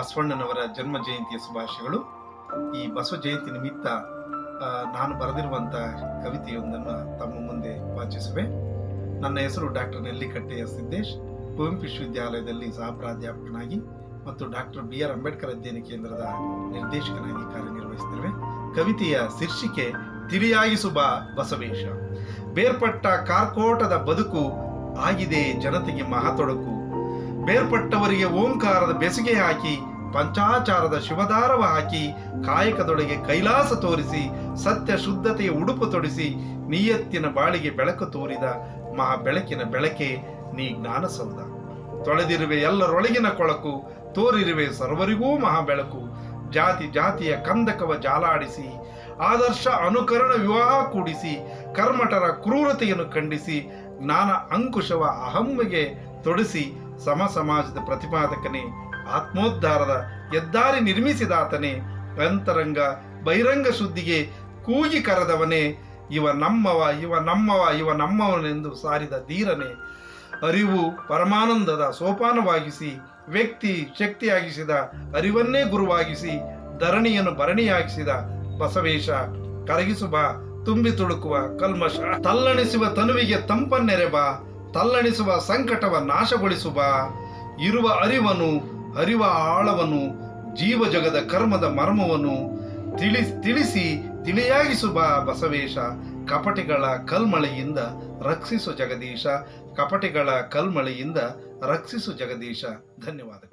ಬಸವಣ್ಣನವರ ಜನ್ಮ ಜಯಂತಿಯ ಶುಭಾಶಯಗಳು. ಈ ಬಸವ ಜಯಂತಿ ನಿಮಿತ್ತ ನಾನು ಬರೆದಿರುವಂತಹ ಕವಿತೆಯೊಂದನ್ನು ತಮ್ಮ ಮುಂದೆ ವಾಚಿಸುವೆ. ನನ್ನ ಹೆಸರು ಡಾಕ್ಟರ್ ನೆಲ್ಲಿಕಟ್ಟೆಯ ಸಿದ್ದೇಶ್. ಕುವೆಂಪು ವಿಶ್ವವಿದ್ಯಾಲಯದಲ್ಲಿ ಸಹ ಪ್ರಾಧ್ಯಾಪಕನಾಗಿ ಮತ್ತು ಡಾಕ್ಟರ್ BR ಅಂಬೇಡ್ಕರ್ ಅಧ್ಯಯನ ಕೇಂದ್ರದ ನಿರ್ದೇಶಕನಾಗಿ ಕಾರ್ಯನಿರ್ವಹಿಸುತ್ತಿರುವೆ. ಕವಿತೆಯ ಶೀರ್ಷಿಕೆ ತಿಳಿಯಾಗಿಸು ಬಾ ಬಸವೇಶ. ಬೇರ್ಪಟ್ಟ ಕಾರ್ಕೋಟದ ಬದುಕು ಆಗಿದೆ ಜನತೆಗೆ ಮಹಾತೊಡಕು. ಬೇರ್ಪಟ್ಟವರಿಗೆ ಓಂಕಾರದ ಬೆಸುಗೆ ಹಾಕಿ, ಪಂಚಾಚಾರದ ಶಿವದಾರವ ಹಾಕಿ, ಕಾಯಕದೊಳಗೆ ಕೈಲಾಸ ತೋರಿಸಿ, ಸತ್ಯ ಶುದ್ಧತೆಯ ಉಡುಪು ತೊಡಿಸಿ, ನಿಯತ್ತಿನ ಬಾಳಿಗೆ ಬೆಳಕು ತೋರಿದ ಮಹಾ ಬೆಳಕಿನ ಬೆಳಕೆ ನೀ ಜ್ಞಾನಸೌಧ. ತೊಳೆದಿರುವೆ ಎಲ್ಲರೊಳಗಿನ ಕೊಳಕು, ತೋರಿರುವೆ ಸರ್ವರಿಗೂ ಮಹಾ ಬೆಳಕು. ಜಾತಿ ಜಾತಿಯ ಕಂದಕವ ಜಾಲಾಡಿಸಿ, ಆದರ್ಶ ಅನುಕರಣ ವಿವಾಹ ಕೂಡಿಸಿ, ಕರ್ಮಟರ ಕ್ರೂರತೆಯನ್ನು ಖಂಡಿಸಿ, ಜ್ಞಾನ ಅಂಕುಶವ ಅಹಮ್ಮಿಗೆ ತೊಡಿಸಿ, ಸಮ ಸಮಾಜದ ಪ್ರತಿಪಾದಕನೇ, ಆತ್ಮೋದ್ಧಾರದ ಹೆದ್ದಾರಿ ನಿರ್ಮಿಸಿದಾತನೇ, ಅಂತರಂಗ ಬಹಿರಂಗ ಶುದ್ಧಿಗೆ ಕೂಗಿ ಕರೆದವನೇ, ಇವ ನಮ್ಮವ ಇವ ನಮ್ಮವ ಇವ ನಮ್ಮವನೆಂದು ಸಾರಿದ ಧೀರನೇ, ಅರಿವು ಪರಮಾನಂದದ ಸೋಪಾನವಾಗಿಸಿ, ವ್ಯಕ್ತಿ ಶಕ್ತಿಯಾಗಿಸಿದ ಅರಿವನ್ನೇ ಗುರುವಾಗಿಸಿ, ಧರಣಿಯನ್ನು ಭರಣಿಯಾಗಿಸಿದ ಬಸವೇಶ. ಕರಗಿಸುವ ತುಂಬಿ ತುಳುಕುವ ಕಲ್ಮಶ, ತಲ್ಲಣಿಸುವ ತನುವಿಗೆ ತಂಪನ್ನೆರೆಬ, ತಲ್ಲಣಿಸುವ ಸಂಕಟವ ನಾಶಗೊಳಿಸುವ. ಇರುವ ಅರಿವನು ಅರಿವ ಆಳವನು, ಜೀವ ಜಗದ ಕರ್ಮದ ಮರ್ಮವನ್ನು ತಿಳಿಸಿ ತಿಳಿಯಾಗಿಸುವ ಬಸವೇಶ. ಕಪಟಿಗಳ ಕಲ್ಮಳೆಯಿಂದ ರಕ್ಷಿಸು ಜಗದೀಶ, ಕಪಟಿಗಳ ಕಲ್ಮಳೆಯಿಂದ ರಕ್ಷಿಸು ಜಗದೀಶ. ಧನ್ಯವಾದಗಳು.